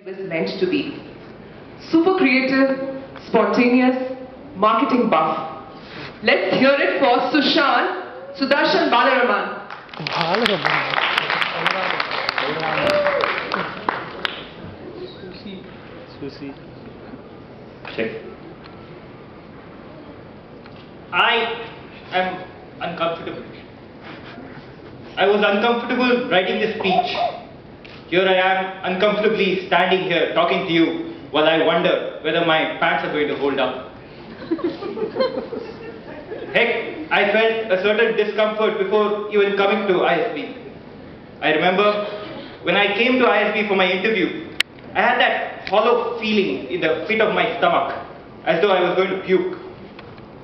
was meant to be. Super creative, spontaneous, marketing buff. Let's hear it for Sudarshan Balaraman. Susie. Check. I am uncomfortable. I was uncomfortable writing this speech. Here I am uncomfortably standing here talking to you while I wonder whether my pants are going to hold up. Heck, I felt a certain discomfort before even coming to ISB. I remember when I came to ISB for my interview, I had that hollow feeling in the pit of my stomach, as though I was going to puke.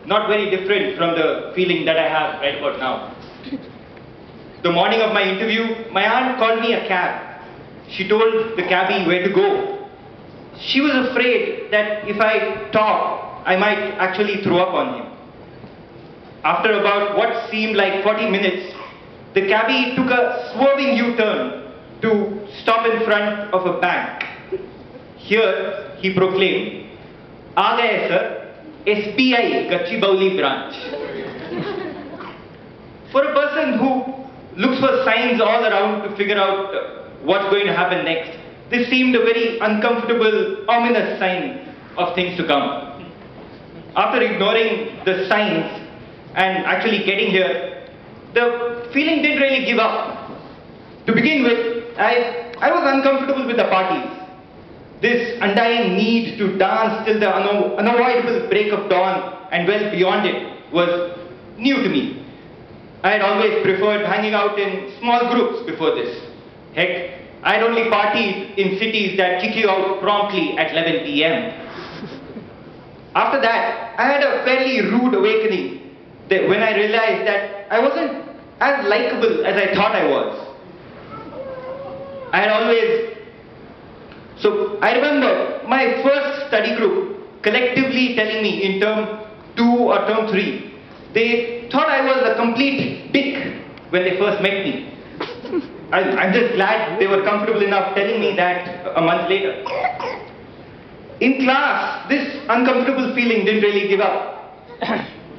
Not very different from the feeling that I have right about now. The morning of my interview, my aunt called me a cab. She told the cabbie where to go. She was afraid that if I talked, I might actually throw up on him. After about what seemed like 40 minutes, the cabbie took a swerving U-turn to stop in front of a bank. Here, he proclaimed, "Aa gaye sir, SBI Gachibowli branch." For a person who looks for signs all around to figure out what's going to happen next, this seemed a very uncomfortable, ominous sign of things to come. After ignoring the signs and actually getting here, the feeling didn't really give up. To begin with, I was uncomfortable with the parties. This undying need to dance till the unavoidable break of dawn and well beyond it was new to me. I had always preferred hanging out in small groups before this. Heck, I'd only partied in cities that kick you out promptly at 11 p.m. After that, I had a fairly rude awakening when I realized that I wasn't as likable as I thought I was. So I remember my first study group collectively telling me in term 2 or term 3, they thought I was a complete dick when they first met me. I'm just glad they were comfortable enough telling me that a month later. In class, this uncomfortable feeling didn't really give up.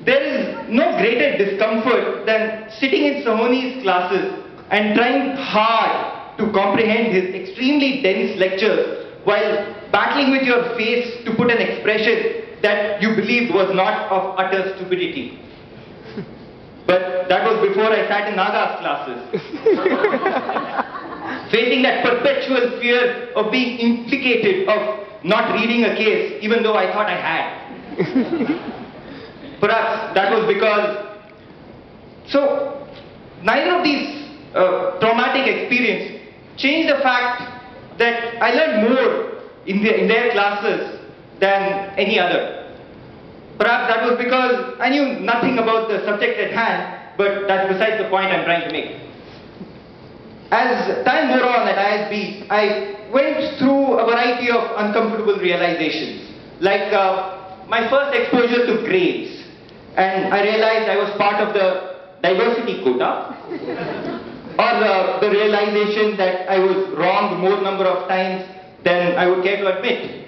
There is no greater discomfort than sitting in Sohoni's classes and trying hard to comprehend his extremely dense lectures while battling with your face to put an expression that you believed was not of utter stupidity. But that was before I sat in Naga's classes. Facing that perpetual fear of being implicated, of not reading a case, even though I thought I had. Perhaps that was because... So, neither of these traumatic experiences changed the fact that I learned more in their classes than any other. Perhaps that was because I knew nothing about the subject at hand, but that's besides the point I'm trying to make. As time wore on at ISB, I went through a variety of uncomfortable realizations, like my first exposure to grades, and I realized I was part of the diversity quota, or the realization that I was wrong more number of times than I would care to admit,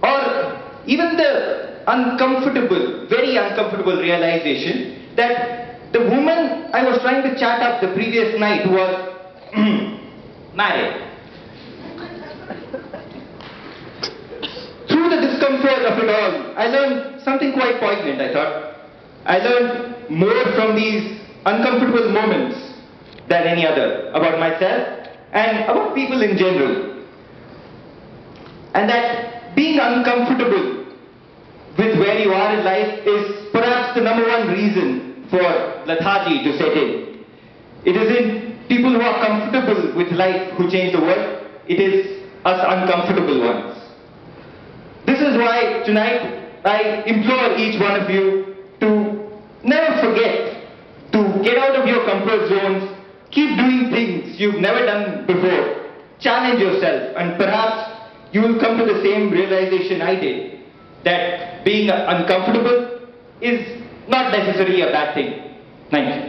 or even the uncomfortable, very uncomfortable realization that the woman I was trying to chat up the previous night was married. Through the discomfort of it all, I learned something quite poignant, I thought. I learned more from these uncomfortable moments than any other about myself and about people in general. And that being uncomfortable with where you are in life is perhaps the #1 reason for lethargy to set in. It isn't people who are comfortable with life who change the world, it is us uncomfortable ones. This is why tonight I implore each one of you to never forget to get out of your comfort zones, keep doing things you've never done before, challenge yourself, and perhaps you will come to the same realization I did, that being uncomfortable is not necessarily a bad thing. Thank you.